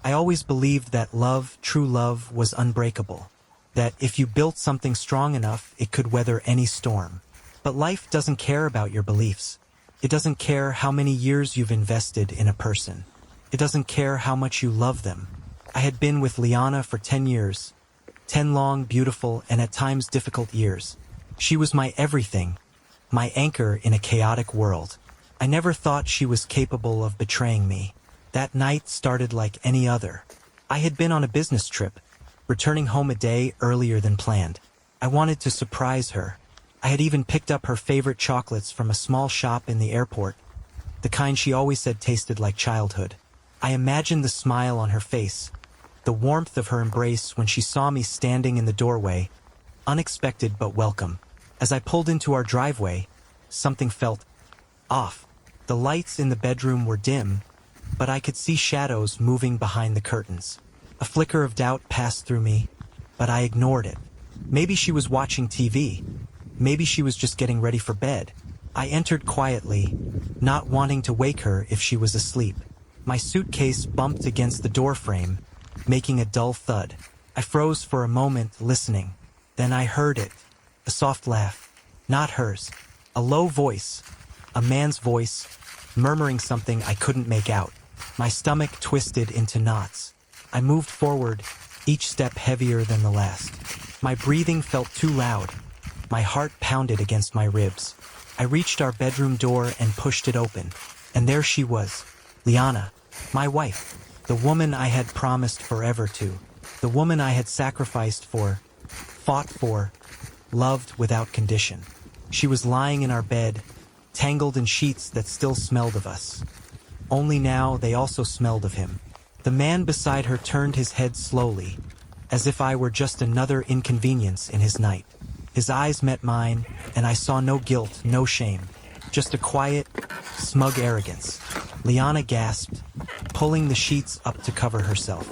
I always believed that love, true love, was unbreakable. That if you built something strong enough, it could weather any storm. But life doesn't care about your beliefs. It doesn't care how many years you've invested in a person. It doesn't care how much you love them. I had been with Liana for 10 years. 10 long, beautiful, and at times difficult years. She was my everything, my anchor in a chaotic world. I never thought she was capable of betraying me. That night started like any other. I had been on a business trip, returning home a day earlier than planned. I wanted to surprise her. I had even picked up her favorite chocolates from a small shop in the airport, the kind she always said tasted like childhood. I imagined the smile on her face, the warmth of her embrace when she saw me standing in the doorway, unexpected but welcome. As I pulled into our driveway, something felt off. The lights in the bedroom were dim, but I could see shadows moving behind the curtains. A flicker of doubt passed through me, but I ignored it. Maybe she was watching TV. Maybe she was just getting ready for bed. I entered quietly, not wanting to wake her if she was asleep. My suitcase bumped against the doorframe, making a dull thud. I froze for a moment, listening. Then I heard it. A soft laugh. Not hers. A low voice. A man's voice, murmuring something I couldn't make out. My stomach twisted into knots. I moved forward, each step heavier than the last. My breathing felt too loud. My heart pounded against my ribs. I reached our bedroom door and pushed it open. And there she was, Liana, my wife, the woman I had promised forever to, the woman I had sacrificed for, fought for, loved without condition. She was lying in our bed, tangled in sheets that still smelled of us. Only now they also smelled of him. The man beside her turned his head slowly, as if I were just another inconvenience in his night. His eyes met mine, and I saw no guilt, no shame, just a quiet, smug arrogance. Liana gasped, pulling the sheets up to cover herself.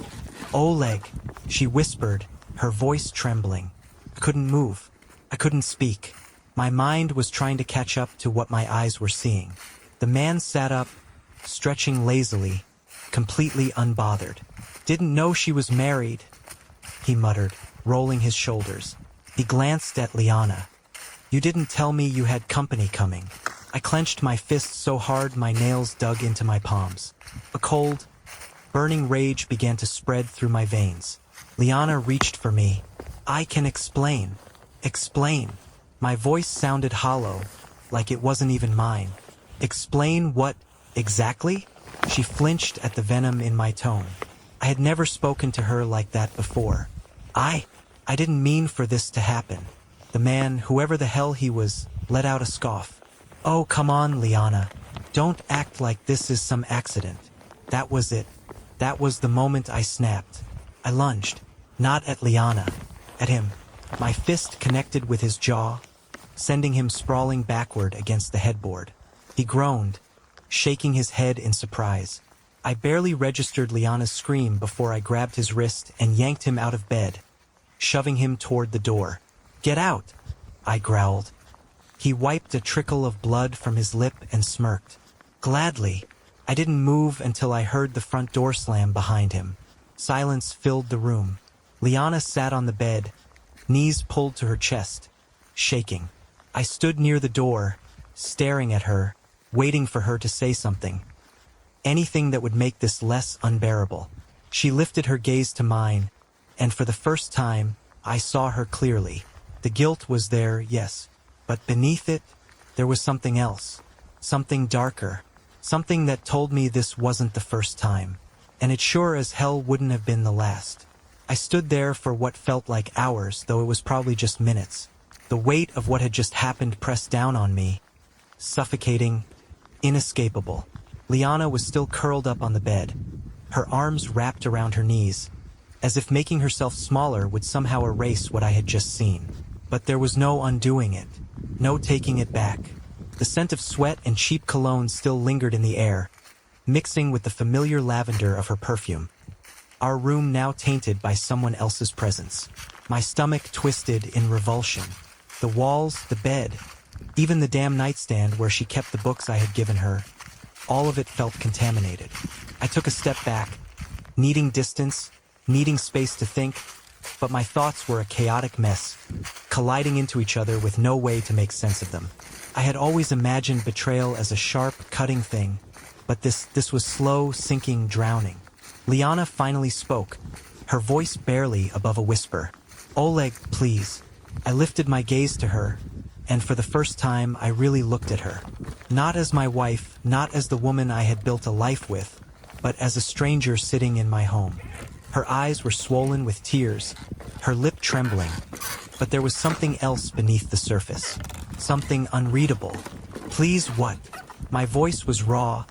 "Oleg," she whispered, her voice trembling. I couldn't move. I couldn't speak. My mind was trying to catch up to what my eyes were seeing. The man sat up, stretching lazily, completely unbothered. "Didn't know she was married," he muttered, rolling his shoulders. He glanced at Liana. "You didn't tell me you had company coming." I clenched my fists so hard my nails dug into my palms. A cold, burning rage began to spread through my veins. Liana reached for me. "I can explain." "Explain." My voice sounded hollow, like it wasn't even mine. "Explain what, exactly?" She flinched at the venom in my tone. I had never spoken to her like that before. I didn't mean for this to happen." The man, whoever the hell he was, let out a scoff. "Oh, come on, Liana. Don't act like this is some accident." That was it. That was the moment I snapped. I lunged, not at Liana, at him. My fist connected with his jaw, sending him sprawling backward against the headboard. He groaned, shaking his head in surprise. I barely registered Liana's scream before I grabbed his wrist and yanked him out of bed, shoving him toward the door. "Get out," I growled. He wiped a trickle of blood from his lip and smirked. Gladly, I didn't move until I heard the front door slam behind him. Silence filled the room. Liana sat on the bed, knees pulled to her chest, shaking. I stood near the door, staring at her, waiting for her to say something. Anything that would make this less unbearable. She lifted her gaze to mine, and for the first time, I saw her clearly. The guilt was there, yes, but beneath it, there was something else. Something darker. Something that told me this wasn't the first time. And it sure as hell wouldn't have been the last. I stood there for what felt like hours, though it was probably just minutes. The weight of what had just happened pressed down on me, suffocating, inescapable. Liana was still curled up on the bed, her arms wrapped around her knees, as if making herself smaller would somehow erase what I had just seen. But there was no undoing it, no taking it back. The scent of sweat and cheap cologne still lingered in the air, mixing with the familiar lavender of her perfume. Our room now tainted by someone else's presence. My stomach twisted in revulsion. The walls, the bed, even the damn nightstand where she kept the books I had given her, all of it felt contaminated. I took a step back, needing distance, needing space to think, but my thoughts were a chaotic mess, colliding into each other with no way to make sense of them. I had always imagined betrayal as a sharp, cutting thing, but this was slow, sinking, drowning. Liana finally spoke, her voice barely above a whisper. "Oleg, please." I lifted my gaze to her, and for the first time I really looked at her. Not as my wife, not as the woman I had built a life with, but as a stranger sitting in my home. Her eyes were swollen with tears, her lip trembling, but there was something else beneath the surface. Something unreadable. "Please what?" My voice was raw,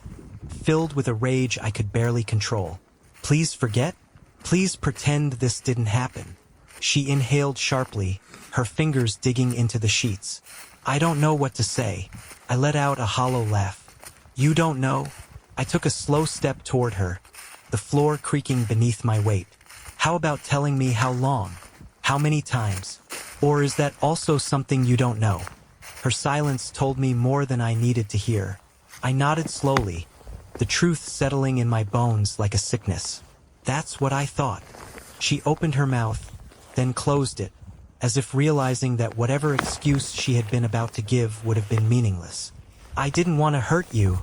filled with a rage I could barely control. "Please forget? Please pretend this didn't happen." She inhaled sharply, her fingers digging into the sheets. "I don't know what to say." I let out a hollow laugh. "You don't know?" I took a slow step toward her, the floor creaking beneath my weight. "How about telling me how long? How many times? Or is that also something you don't know?" Her silence told me more than I needed to hear. I nodded slowly, the truth settling in my bones like a sickness. "That's what I thought." She opened her mouth, then closed it, as if realizing that whatever excuse she had been about to give would have been meaningless. "I didn't want to hurt you,"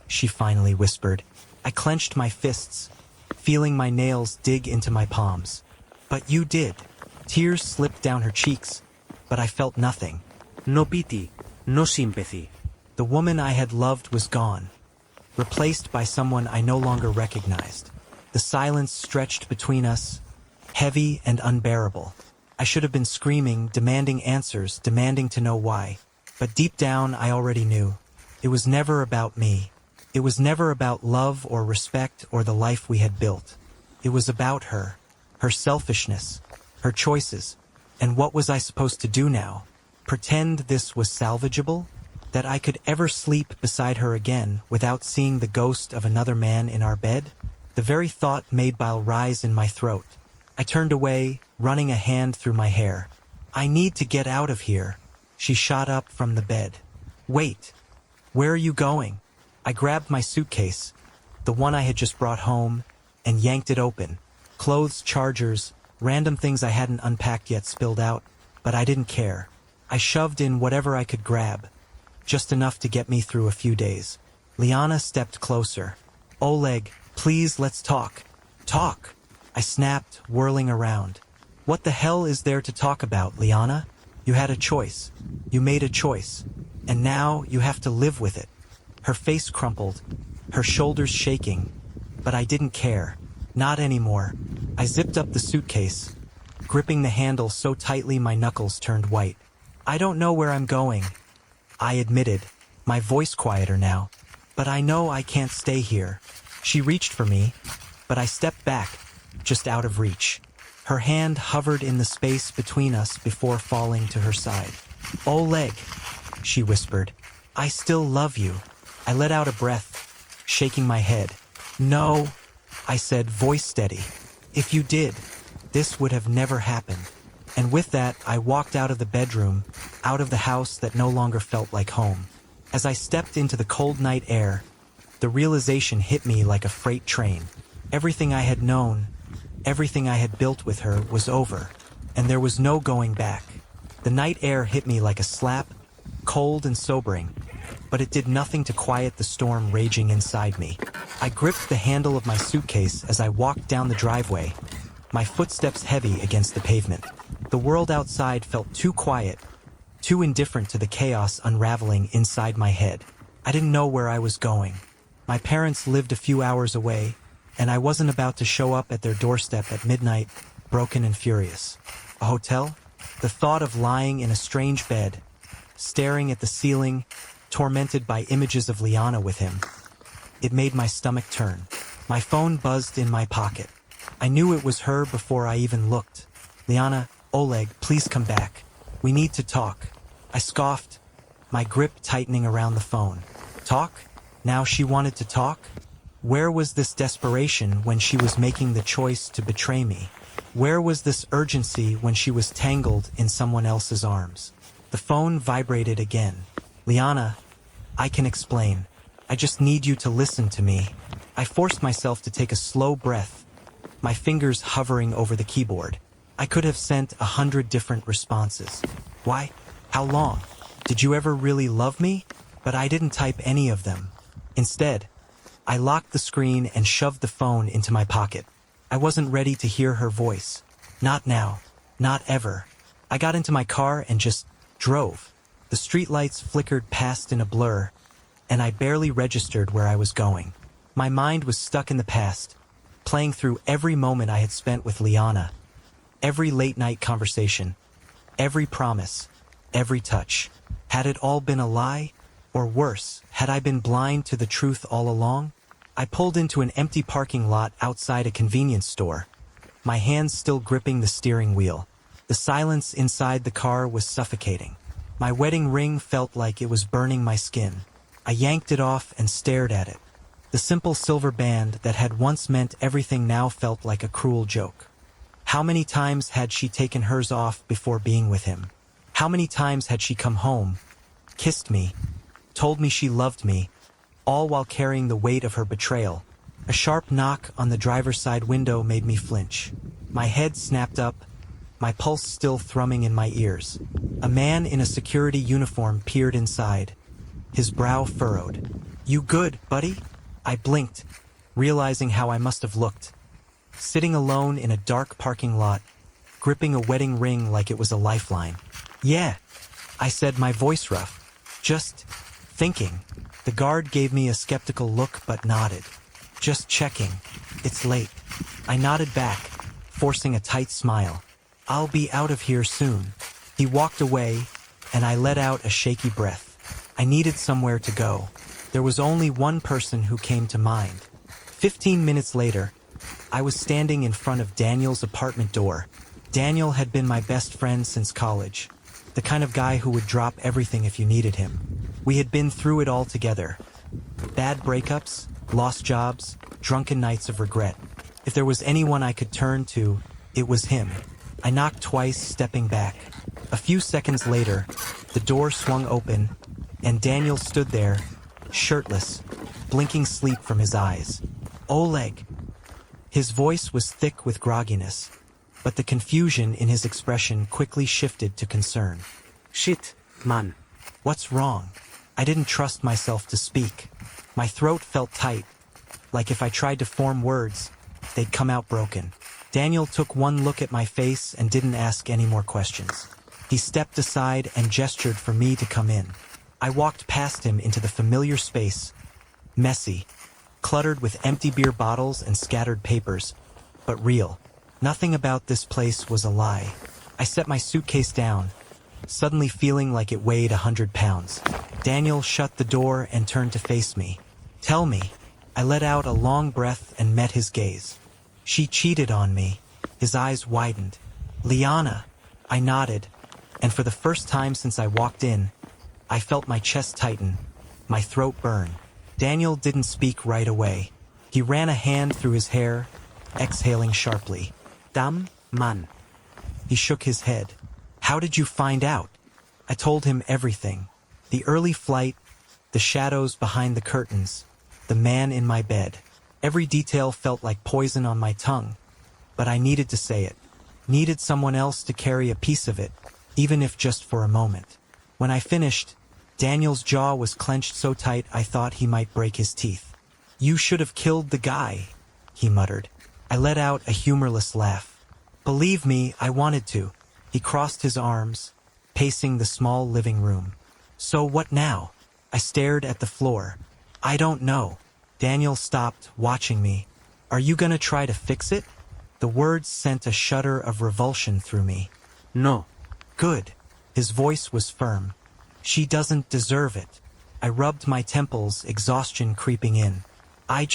she finally whispered. I clenched my fists, feeling my nails dig into my palms. "But you did." Tears slipped down her cheeks, but I felt nothing. No pity, no sympathy. The woman I had loved was gone, replaced by someone I no longer recognized. The silence stretched between us, heavy and unbearable. I should have been screaming, demanding answers, demanding to know why. But deep down, I already knew. It was never about me. It was never about love or respect or the life we had built. It was about her, her selfishness, her choices. And what was I supposed to do now? Pretend this was salvageable? That I could ever sleep beside her again without seeing the ghost of another man in our bed? The very thought made bile rise in my throat. I turned away, running a hand through my hair. "I need to get out of here." She shot up from the bed. "Wait. Where are you going?" I grabbed my suitcase, the one I had just brought home, and yanked it open. Clothes, chargers, random things I hadn't unpacked yet spilled out, but I didn't care. I shoved in whatever I could grab, just enough to get me through a few days. Liana stepped closer. "Oleg, please, let's talk." "Talk?" I snapped, whirling around. "What the hell is there to talk about, Liana? You had a choice. You made a choice. And now you have to live with it." Her face crumpled, her shoulders shaking, but I didn't care. Not anymore. I zipped up the suitcase, gripping the handle so tightly my knuckles turned white. "I don't know where I'm going," I admitted, my voice quieter now. "But I know I can't stay here." She reached for me, but I stepped back, just out of reach. Her hand hovered in the space between us before falling to her side. "Oleg," she whispered, "I still love you." I let out a breath, shaking my head. "No," I said, voice steady. "If you did, this would have never happened." And with that, I walked out of the bedroom, out of the house that no longer felt like home. As I stepped into the cold night air, the realization hit me like a freight train. Everything I had known, everything I had built with her was over, and there was no going back. The night air hit me like a slap, cold and sobering, but it did nothing to quiet the storm raging inside me. I gripped the handle of my suitcase as I walked down the driveway, my footsteps heavy against the pavement. The world outside felt too quiet, too indifferent to the chaos unraveling inside my head. I didn't know where I was going. My parents lived a few hours away, and I wasn't about to show up at their doorstep at midnight, broken and furious. A hotel? The thought of lying in a strange bed, staring at the ceiling, tormented by images of Liana with him. It made my stomach turn. My phone buzzed in my pocket. I knew it was her before I even looked. "Liana, Oleg, please come back. We need to talk." I scoffed, my grip tightening around the phone. Talk? Now she wanted to talk? Where was this desperation when she was making the choice to betray me? Where was this urgency when she was tangled in someone else's arms? The phone vibrated again. "Liana, I can explain. I just need you to listen to me." I forced myself to take a slow breath, my fingers hovering over the keyboard. I could have sent 100 different responses. Why? How long? Did you ever really love me? But I didn't type any of them. Instead, I locked the screen and shoved the phone into my pocket. I wasn't ready to hear her voice. Not now. Not ever. I got into my car and just drove. The streetlights flickered past in a blur, and I barely registered where I was going. My mind was stuck in the past, playing through every moment I had spent with Liana, every late-night conversation, every promise, every touch. Had it all been a lie? Or worse, had I been blind to the truth all along? I pulled into an empty parking lot outside a convenience store, my hands still gripping the steering wheel. The silence inside the car was suffocating. My wedding ring felt like it was burning my skin. I yanked it off and stared at it. The simple silver band that had once meant everything now felt like a cruel joke. How many times had she taken hers off before being with him? How many times had she come home, kissed me, told me she loved me, all while carrying the weight of her betrayal? A sharp knock on the driver's side window made me flinch. My head snapped up, my pulse still thrumming in my ears. A man in a security uniform peered inside, his brow furrowed. "You good, buddy?" I blinked, realizing how I must have looked. Sitting alone in a dark parking lot, gripping a wedding ring like it was a lifeline. "Yeah," I said, my voice rough. "Just thinking." The guard gave me a skeptical look but nodded. "Just checking. It's late." I nodded back, forcing a tight smile. "I'll be out of here soon." He walked away, and I let out a shaky breath. I needed somewhere to go. There was only one person who came to mind. 15 minutes later, I was standing in front of Daniel's apartment door. Daniel had been my best friend since college, the kind of guy who would drop everything if you needed him. We had been through it all together. Bad breakups, lost jobs, drunken nights of regret. If there was anyone I could turn to, it was him. I knocked twice, stepping back. A few seconds later, the door swung open, and Daniel stood there, shirtless, blinking sleep from his eyes. "Oleg." His voice was thick with grogginess, but the confusion in his expression quickly shifted to concern. Shit, man. "What's wrong?" I didn't trust myself to speak. My throat felt tight, like if I tried to form words, they'd come out broken. Daniel took one look at my face and didn't ask any more questions. He stepped aside and gestured for me to come in. I walked past him into the familiar space, messy, cluttered with empty beer bottles and scattered papers, but real. Nothing about this place was a lie. I set my suitcase down, suddenly feeling like it weighed 100 pounds. Daniel shut the door and turned to face me. "Tell me." I let out a long breath and met his gaze. "She cheated on me." His eyes widened. "Liana." I nodded, and for the first time since I walked in, I felt my chest tighten, my throat burn. Daniel didn't speak right away. He ran a hand through his hair, exhaling sharply. Damn, man. He shook his head. "How did you find out?" I told him everything. The early flight, the shadows behind the curtains, the man in my bed. Every detail felt like poison on my tongue, but I needed to say it. Needed someone else to carry a piece of it, even if just for a moment. When I finished, Daniel's jaw was clenched so tight I thought he might break his teeth. "You should have killed the guy," he muttered. I let out a humorless laugh. "Believe me, I wanted to." He crossed his arms, pacing the small living room. "So what now?" I stared at the floor. "I don't know." Daniel stopped, watching me. "Are you gonna try to fix it?" The words sent a shudder of revulsion through me. No. "Good." His voice was firm. "She doesn't deserve it." I rubbed my temples, exhaustion creeping in. I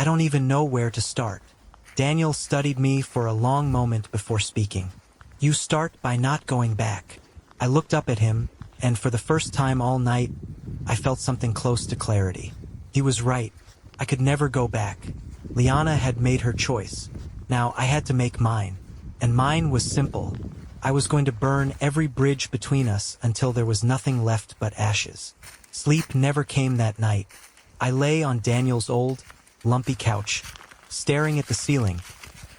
don't even know where to start." Daniel studied me for a long moment before speaking. "You start by not going back." I looked up at him, and for the first time all night, I felt something close to clarity. He was right. I could never go back. Liana had made her choice. Now I had to make mine. And mine was simple. I was going to burn every bridge between us until there was nothing left but ashes. Sleep never came that night. I lay on Daniel's old, lumpy couch, staring at the ceiling,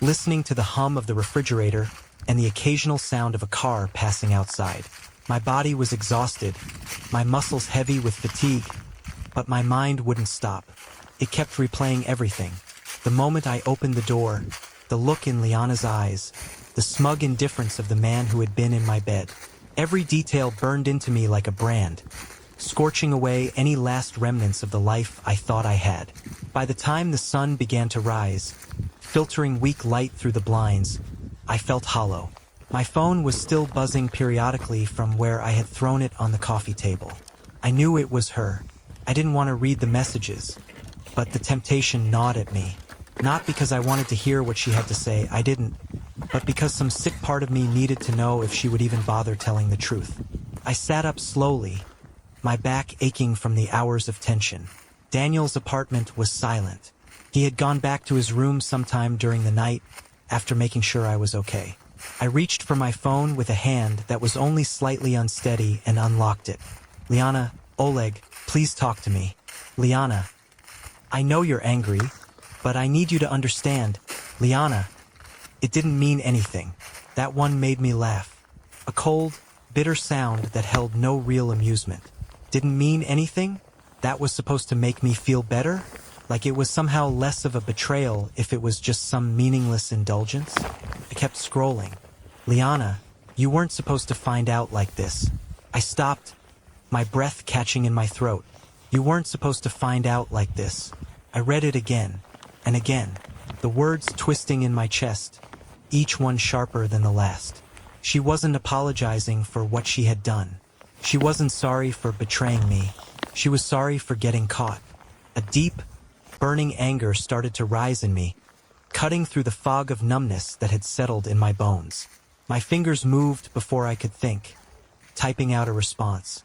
listening to the hum of the refrigerator and the occasional sound of a car passing outside. My body was exhausted, my muscles heavy with fatigue, but my mind wouldn't stop. It kept replaying everything. The moment I opened the door, the look in Liana's eyes, the smug indifference of the man who had been in my bed. Every detail burned into me like a brand, scorching away any last remnants of the life I thought I had. By the time the sun began to rise, filtering weak light through the blinds, I felt hollow. My phone was still buzzing periodically from where I had thrown it on the coffee table. I knew it was her. I didn't want to read the messages, but the temptation gnawed at me. Not because I wanted to hear what she had to say, I didn't, but because some sick part of me needed to know if she would even bother telling the truth. I sat up slowly, my back aching from the hours of tension. Daniel's apartment was silent. He had gone back to his room sometime during the night, after making sure I was okay. I reached for my phone with a hand that was only slightly unsteady and unlocked it. Liana, Oleg, please talk to me. Liana, I know you're angry, but I need you to understand. Liana, it didn't mean anything. That one made me laugh. A cold, bitter sound that held no real amusement. Didn't mean anything? That was supposed to make me feel better? Like it was somehow less of a betrayal if it was just some meaningless indulgence? I kept scrolling. Liana, you weren't supposed to find out like this. I stopped, my breath catching in my throat. You weren't supposed to find out like this. I read it again, and again, the words twisting in my chest, each one sharper than the last. She wasn't apologizing for what she had done. She wasn't sorry for betraying me. She was sorry for getting caught. A deep, burning anger started to rise in me, cutting through the fog of numbness that had settled in my bones. My fingers moved before I could think, typing out a response.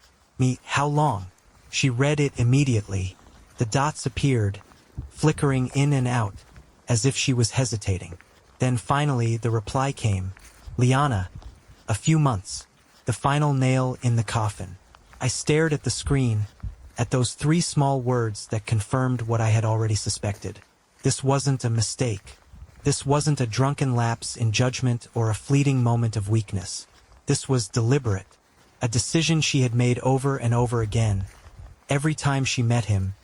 How long? She read it immediately. The dots appeared, flickering in and out, as if she was hesitating. Then finally the reply came. Liana, a few months. The final nail in the coffin. I stared at the screen, at those 3 small words that confirmed what I had already suspected. This wasn't a mistake. This wasn't a drunken lapse in judgment or a fleeting moment of weakness. This was deliberate, a decision she had made over and over again, every time she met him,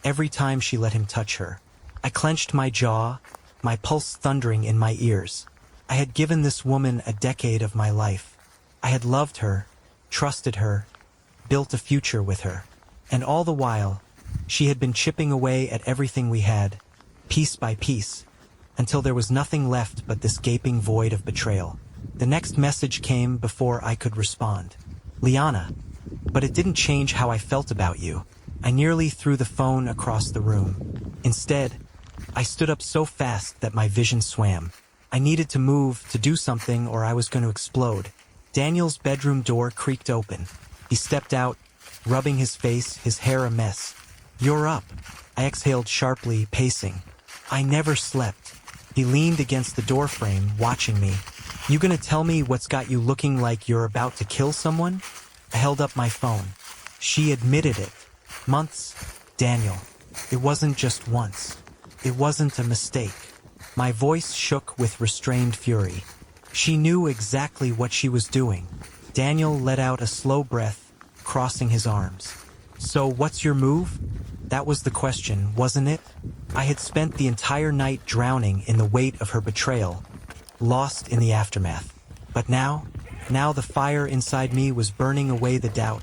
every time she let him touch her. I clenched my jaw, my pulse thundering in my ears. I had given this woman a decade of my life. I had loved her, trusted her, built a future with her. And all the while, she had been chipping away at everything we had, piece by piece, until there was nothing left but this gaping void of betrayal. The next message came before I could respond. Liana, but it didn't change how I felt about you. I nearly threw the phone across the room. Instead, I stood up so fast that my vision swam. I needed to move, to do something, or I was going to explode. Daniel's bedroom door creaked open. He stepped out, rubbing his face, his hair a mess. You're up. I exhaled sharply, pacing. I never slept. He leaned against the doorframe, watching me. You gonna tell me what's got you looking like you're about to kill someone? I held up my phone. She admitted it. Months. Daniel. It wasn't just once. It wasn't a mistake. My voice shook with restrained fury. She knew exactly what she was doing. Daniel let out a slow breath, crossing his arms. So what's your move? That was the question, wasn't it? I had spent the entire night drowning in the weight of her betrayal, lost in the aftermath. But now the fire inside me was burning away the doubt,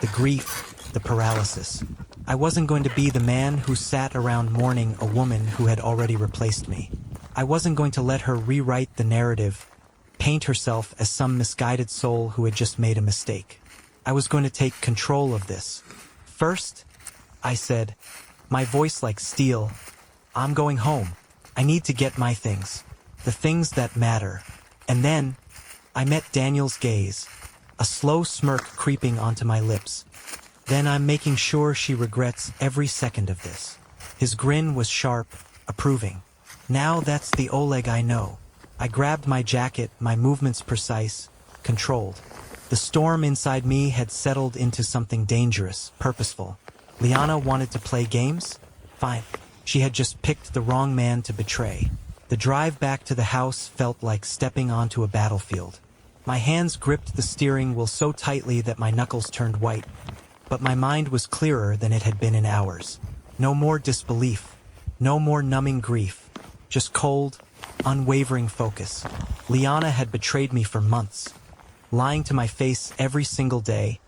the grief, the paralysis. I wasn't going to be the man who sat around mourning a woman who had already replaced me. I wasn't going to let her rewrite the narrative, paint herself as some misguided soul who had just made a mistake. I was going to take control of this. First, I said, my voice like steel, I'm going home. I need to get my things, the things that matter. And then, I met Daniel's gaze, a slow smirk creeping onto my lips. Then I'm making sure she regrets every second of this. His grin was sharp, approving. Now that's the Oleg I know. I grabbed my jacket, my movements precise, controlled. The storm inside me had settled into something dangerous, purposeful. Liana wanted to play games? Fine. She had just picked the wrong man to betray. The drive back to the house felt like stepping onto a battlefield. My hands gripped the steering wheel so tightly that my knuckles turned white, but my mind was clearer than it had been in hours. No more disbelief, no more numbing grief, just cold, unwavering focus. Liana had betrayed me for months, lying to my face every single day,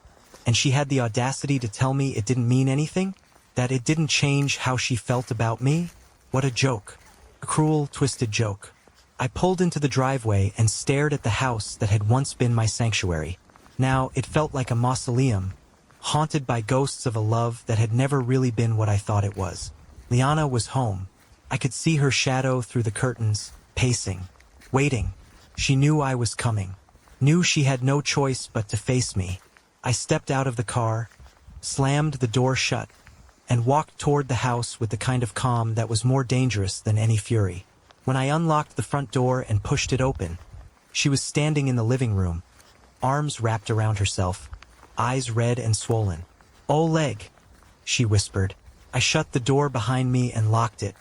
and she had the audacity to tell me it didn't mean anything, that it didn't change how she felt about me. What a joke. A cruel, twisted joke. I pulled into the driveway and stared at the house that had once been my sanctuary. Now it felt like a mausoleum, haunted by ghosts of a love that had never really been what I thought it was. Liana was home. I could see her shadow through the curtains, pacing, waiting. She knew I was coming, knew she had no choice but to face me. I stepped out of the car, slammed the door shut, and walked toward the house with the kind of calm that was more dangerous than any fury. When I unlocked the front door and pushed it open, she was standing in the living room, arms wrapped around herself, eyes red and swollen. "Oleg," she whispered. I shut the door behind me and locked it.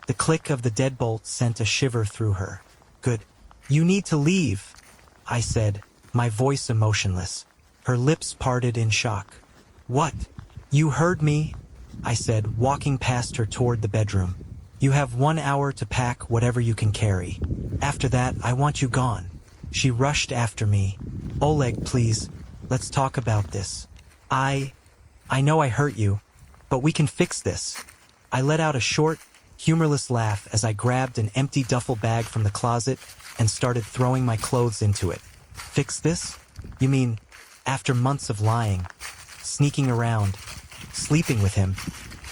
The click of the deadbolt sent a shiver through her. "Good. You need to leave," I said, my voice emotionless. Her lips parted in shock. "What?" "You heard me," I said, walking past her toward the bedroom. "You have 1 hour to pack whatever you can carry. After that, I want you gone." She rushed after me. "Oleg, please, let's talk about this. I know I hurt you, but we can fix this." I let out a short, humorless laugh as I grabbed an empty duffel bag from the closet and started throwing my clothes into it. "Fix this? You mean, after months of lying, sneaking around, sleeping with him,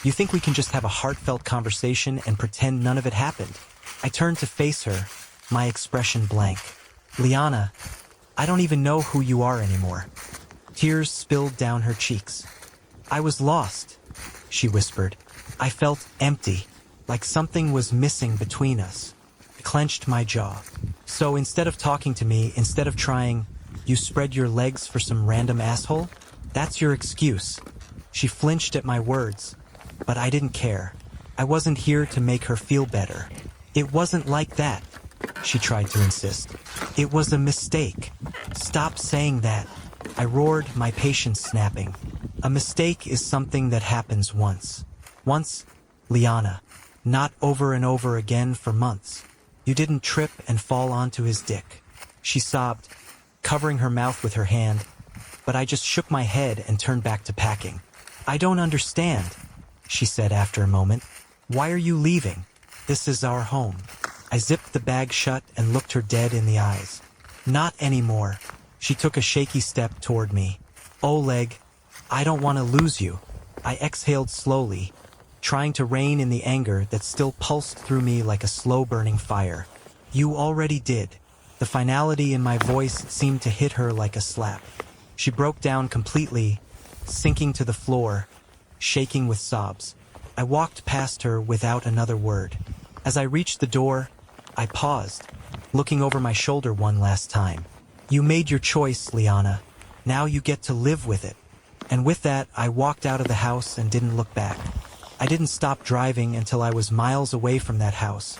you think we can just have a heartfelt conversation and pretend none of it happened?" I turned to face her, my expression blank. "Liana, I don't even know who you are anymore." Tears spilled down her cheeks. "I was lost," she whispered. "I felt empty, like something was missing between us." I clenched my jaw. "So instead of talking to me, instead of trying, you spread your legs for some random asshole? That's your excuse." She flinched at my words, but I didn't care. I wasn't here to make her feel better. "It wasn't like that," she tried to insist. "It was a mistake. Stop saying that." I roared, my patience snapping. "A mistake is something that happens once. Once, Liana. Not over and over again for months. You didn't trip and fall onto his dick." She sobbed, covering her mouth with her hand, but I just shook my head and turned back to packing. "I don't understand," she said after a moment. "Why are you leaving? This is our home." I zipped the bag shut and looked her dead in the eyes. "Not anymore." She took a shaky step toward me. "Oleg, I don't want to lose you." I exhaled slowly, trying to rein in the anger that still pulsed through me like a slow-burning fire. "You already did." The finality in my voice seemed to hit her like a slap. She broke down completely, sinking to the floor, shaking with sobs. I walked past her without another word. As I reached the door, I paused, looking over my shoulder one last time. "You made your choice, Liana. Now you get to live with it." And with that, I walked out of the house and didn't look back. I didn't stop driving until I was miles away from that house,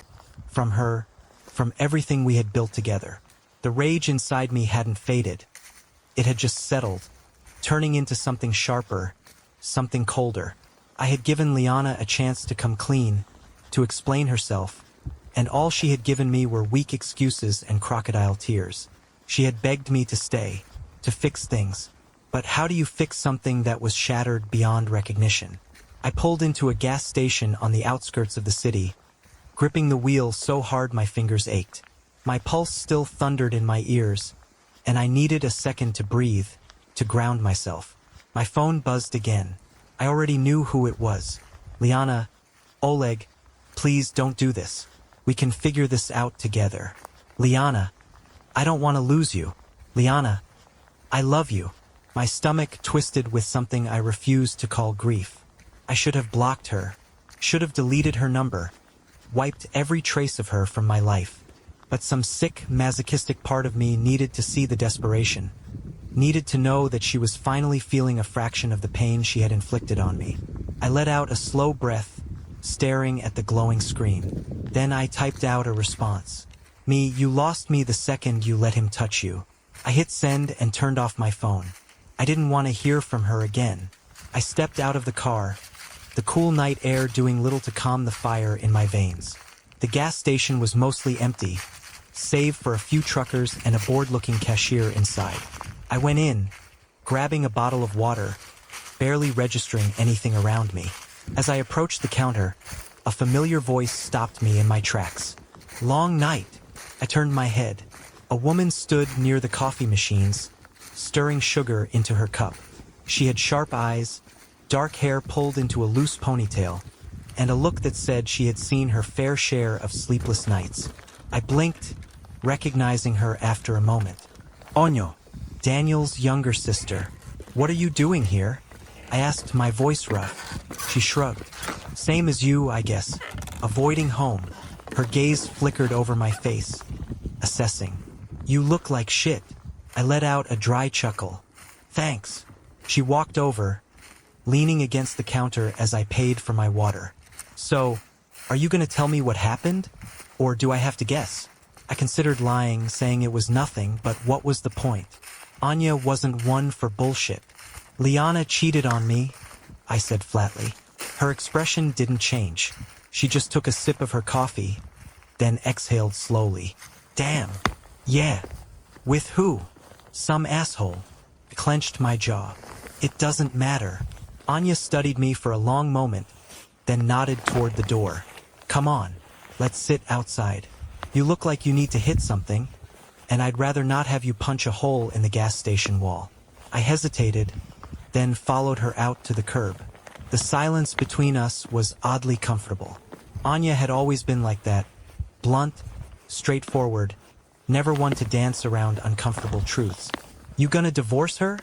from her, from everything we had built together. The rage inside me hadn't faded. It had just settled, turning into something sharper, something colder. I had given Liana a chance to come clean, to explain herself, and all she had given me were weak excuses and crocodile tears. She had begged me to stay, to fix things. But how do you fix something that was shattered beyond recognition? I pulled into a gas station on the outskirts of the city, gripping the wheel so hard my fingers ached. My pulse still thundered in my ears, and I needed a second to breathe, to ground myself. My phone buzzed again. I already knew who it was. "Liana, Oleg, please don't do this. We can figure this out together." "Liana, I don't want to lose you. Liana, I love you." My stomach twisted with something I refused to call grief. I should have blocked her, should have deleted her number, wiped every trace of her from my life. But some sick, masochistic part of me needed to see the desperation, needed to know that she was finally feeling a fraction of the pain she had inflicted on me. I let out a slow breath, staring at the glowing screen. Then I typed out a response. Me, you lost me the second you let him touch you. I hit send and turned off my phone. I didn't want to hear from her again. I stepped out of the car, the cool night air doing little to calm the fire in my veins. The gas station was mostly empty, save for a few truckers and a bored-looking cashier inside. I went in, grabbing a bottle of water, barely registering anything around me. As I approached the counter, a familiar voice stopped me in my tracks. Long night. I turned my head. A woman stood near the coffee machines, stirring sugar into her cup. She had sharp eyes, dark hair pulled into a loose ponytail, and a look that said she had seen her fair share of sleepless nights. I blinked, recognizing her after a moment. Onyo, Daniel's younger sister. What are you doing here? I asked, my voice rough. She shrugged. Same as you, I guess. Avoiding home. Her gaze flickered over my face, assessing. You look like shit. I let out a dry chuckle. Thanks. She walked over, leaning against the counter as I paid for my water. So, are you going to tell me what happened? Or do I have to guess? I considered lying, saying it was nothing, but what was the point? Anya wasn't one for bullshit. Liana cheated on me, I said flatly. Her expression didn't change. She just took a sip of her coffee, then exhaled slowly. Damn. Yeah. With who? Some asshole. I clenched my jaw. It doesn't matter. Anya studied me for a long moment, then nodded toward the door. Come on, let's sit outside. You look like you need to hit something, and I'd rather not have you punch a hole in the gas station wall. I hesitated, then followed her out to the curb. The silence between us was oddly comfortable. Anya had always been like that, blunt, straightforward, never one to dance around uncomfortable truths. You gonna divorce her?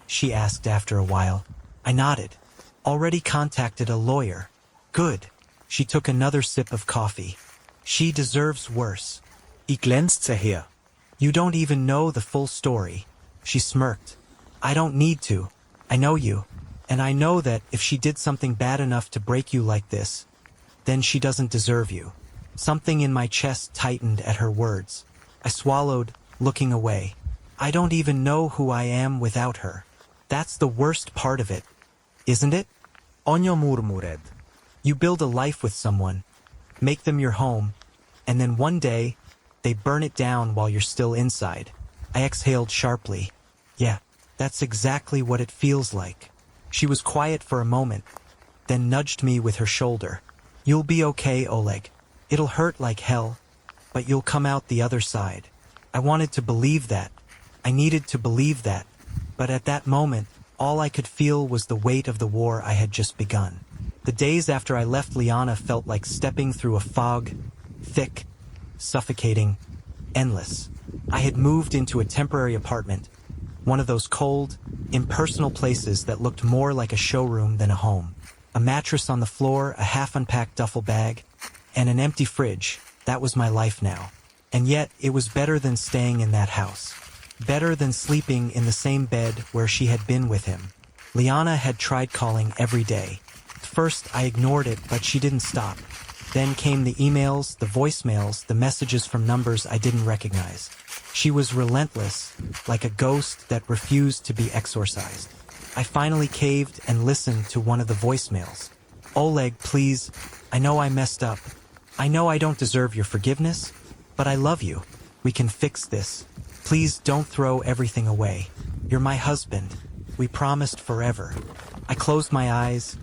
She asked after a while. I nodded. Already contacted a lawyer. Good. She took another sip of coffee. She deserves worse. Ich glänzte her. You don't even know the full story. She smirked. I don't need to. I know you. And I know that if she did something bad enough to break you like this, then she doesn't deserve you. Something in my chest tightened at her words. I swallowed, looking away. I don't even know who I am without her. That's the worst part of it, isn't it? Onyo murmured. You build a life with someone, make them your home, and then one day, they burn it down while you're still inside. I exhaled sharply. Yeah, that's exactly what it feels like. She was quiet for a moment, then nudged me with her shoulder. You'll be okay, Oleg. It'll hurt like hell, but you'll come out the other side. I wanted to believe that. I needed to believe that. But at that moment, all I could feel was the weight of the war I had just begun. The days after I left Liana felt like stepping through a fog, thick, suffocating, endless. I had moved into a temporary apartment, one of those cold, impersonal places that looked more like a showroom than a home. A mattress on the floor, a half-unpacked duffel bag, and an empty fridge. That was my life now. And yet, it was better than staying in that house. Better than sleeping in the same bed where she had been with him. Liana had tried calling every day. At first, I ignored it, but she didn't stop. Then came the emails, the voicemails, the messages from numbers I didn't recognize. She was relentless, like a ghost that refused to be exorcised. I finally caved and listened to one of the voicemails. Oleg, please, I know I messed up. I know I don't deserve your forgiveness, but I love you. We can fix this. Please don't throw everything away. You're my husband. We promised forever. I closed my eyes,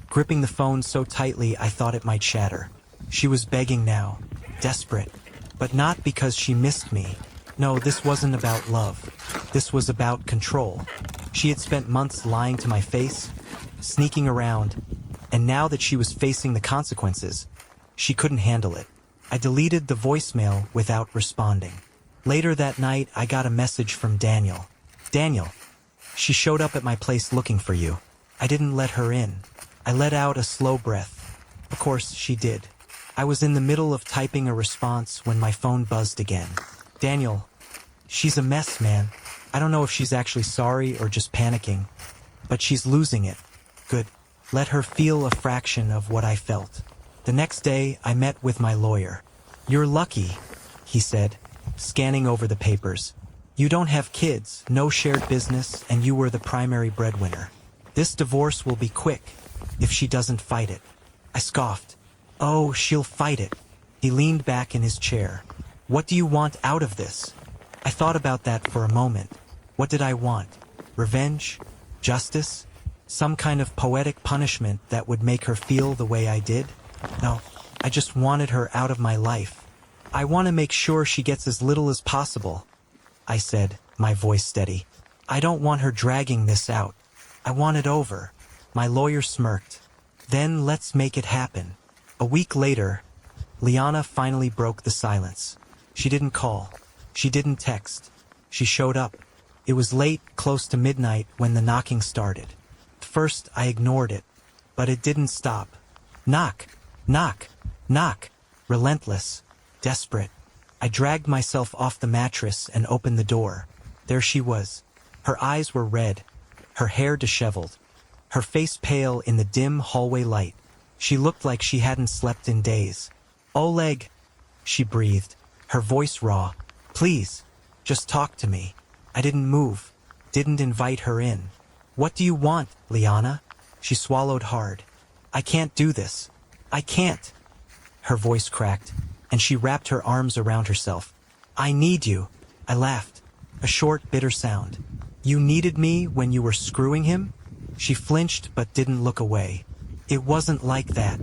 gripping the phone so tightly I thought it might shatter. She was begging now, desperate, but not because she missed me. No, this wasn't about love. This was about control. She had spent months lying to my face, sneaking around, and now that she was facing the consequences, she couldn't handle it. I deleted the voicemail without responding. Later that night, I got a message from Daniel. Daniel, she showed up at my place looking for you. I didn't let her in. I let out a slow breath. Of course, she did. I was in the middle of typing a response when my phone buzzed again. Daniel, she's a mess, man. I don't know if she's actually sorry or just panicking, but she's losing it. Good. Let her feel a fraction of what I felt. The next day, I met with my lawyer. "You're lucky," he said, scanning over the papers. "You don't have kids, no shared business, and you were the primary breadwinner. This divorce will be quick, if she doesn't fight it." I scoffed. "Oh, she'll fight it." He leaned back in his chair. "What do you want out of this?" I thought about that for a moment. What did I want? Revenge? Justice? Some kind of poetic punishment that would make her feel the way I did? No, I just wanted her out of my life. "I want to make sure she gets as little as possible," I said, my voice steady. "I don't want her dragging this out. I want it over." My lawyer smirked. "Then let's make it happen." A week later, Liana finally broke the silence. She didn't call. She didn't text. She showed up. It was late, close to midnight, when the knocking started. At first, I ignored it, but it didn't stop. Knock, knock, knock. Relentless, desperate. I dragged myself off the mattress and opened the door. There she was. Her eyes were red, her hair disheveled, her face pale in the dim hallway light. She looked like she hadn't slept in days. "Oleg," she breathed, her voice raw. "Please, just talk to me." I didn't move, didn't invite her in. "What do you want, Liana?" She swallowed hard. "I can't do this. I can't." Her voice cracked, and she wrapped her arms around herself. "I need you." I laughed, a short, bitter sound. "You needed me when you were screwing him?" She flinched but didn't look away. "It wasn't like that."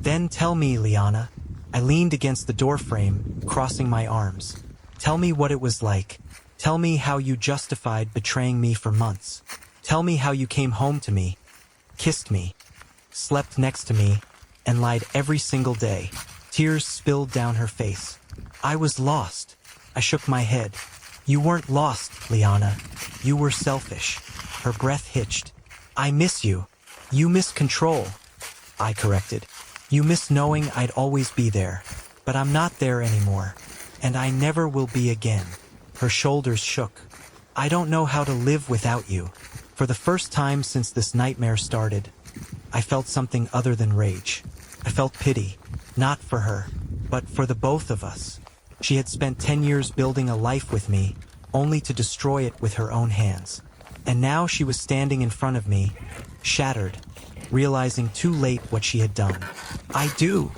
"Then tell me, Liana." I leaned against the doorframe, crossing my arms. "Tell me what it was like. Tell me how you justified betraying me for months. Tell me how you came home to me, kissed me, slept next to me, and lied every single day." Tears spilled down her face. "I was lost." I shook my head. "You weren't lost, Liana. You were selfish." Her breath hitched. "I miss you. You miss control." I corrected. "You miss knowing I'd always be there. But I'm not there anymore. And I never will be again." Her shoulders shook. "I don't know how to live without you." For the first time since this nightmare started, I felt something other than rage. I felt pity, not for her, but for the both of us. She had spent 10 years building a life with me, only to destroy it with her own hands. And now she was standing in front of me, shattered, realizing too late what she had done. "I do,"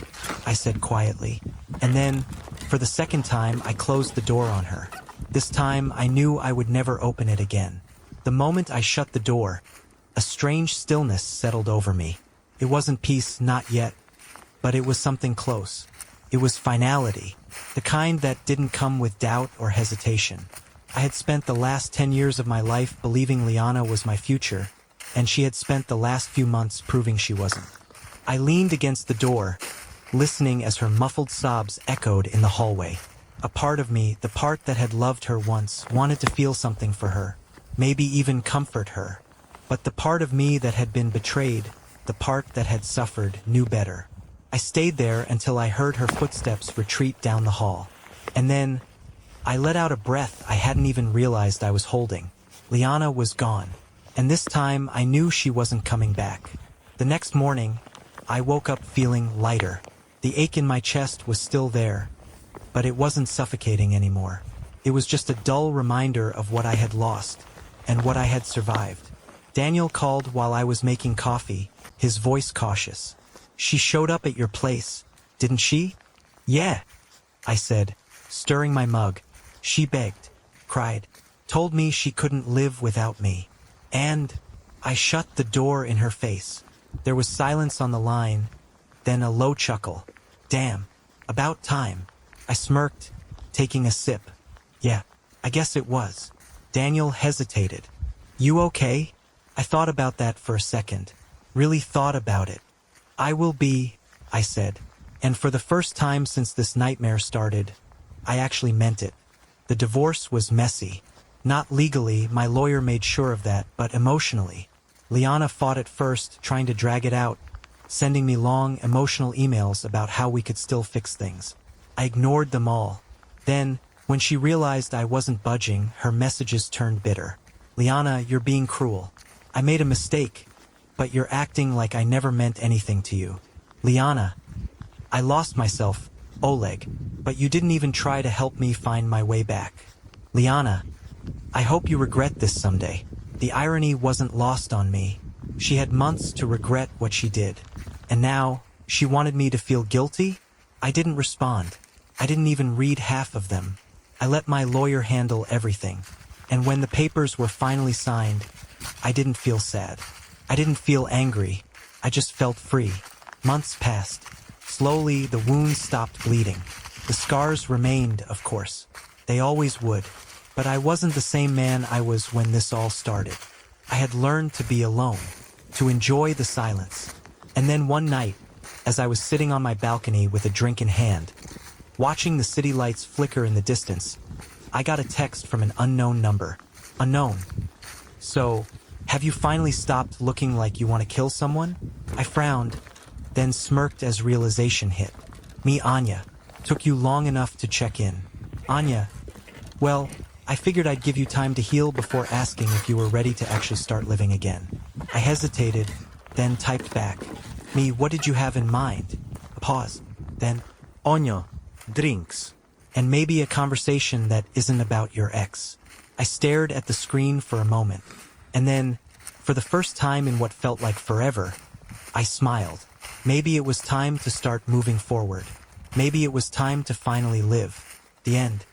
I said quietly. And then, for the second time, I closed the door on her. This time, I knew I would never open it again. The moment I shut the door, a strange stillness settled over me. It wasn't peace, not yet, but it was something close. It was finality, the kind that didn't come with doubt or hesitation. I had spent the last 10 years of my life believing Liana was my future, and she had spent the last few months proving she wasn't. I leaned against the door, listening as her muffled sobs echoed in the hallway. A part of me, the part that had loved her once, wanted to feel something for her, maybe even comfort her. But the part of me that had been betrayed, the part that had suffered, knew better. I stayed there until I heard her footsteps retreat down the hall. And then, I let out a breath I hadn't even realized I was holding. Liana was gone. And this time, I knew she wasn't coming back. The next morning, I woke up feeling lighter. The ache in my chest was still there, but it wasn't suffocating anymore. It was just a dull reminder of what I had lost, and what I had survived. Daniel called while I was making coffee, his voice cautious. "She showed up at your place, didn't she?" "Yeah," I said, stirring my mug. "She begged, cried, told me she couldn't live without me. And I shut the door in her face." There was silence on the line, then a low chuckle. "Damn, about time." I smirked, taking a sip. "Yeah, I guess it was." Daniel hesitated. "You okay?" I thought about that for a second. Really thought about it. "I will be," I said. And for the first time since this nightmare started, I actually meant it. The divorce was messy. Not legally, my lawyer made sure of that, but emotionally. Liana fought at first, trying to drag it out, sending me long, emotional emails about how we could still fix things. I ignored them all. Then, when she realized I wasn't budging, her messages turned bitter. "Liana, you're being cruel. I made a mistake, but you're acting like I never meant anything to you." "Liana," I lost myself, Oleg, but you didn't even try to help me find my way back. Liana, I hope you regret this someday. The irony wasn't lost on me. She had months to regret what she did. And now, she wanted me to feel guilty? I didn't respond. I didn't even read half of them. I let my lawyer handle everything. And when the papers were finally signed, I didn't feel sad. I didn't feel angry. I just felt free. Months passed. Slowly, the wounds stopped bleeding. The scars remained, of course. They always would. But I wasn't the same man I was when this all started. I had learned to be alone, to enjoy the silence. And then one night, as I was sitting on my balcony with a drink in hand, watching the city lights flicker in the distance, I got a text from an unknown number. Unknown. So, have you finally stopped looking like you want to kill someone? I frowned, then smirked as realization hit. Me, Anya. Took you long enough to check in. Anya, well, I figured I'd give you time to heal before asking if you were ready to actually start living again. I hesitated, then typed back. Me, what did you have in mind? A pause. Then, Anya, drinks. and maybe a conversation that isn't about your ex. I stared at the screen for a moment, and then, for the first time in what felt like forever, I smiled. Maybe it was time to start moving forward. Maybe it was time to finally live. The end.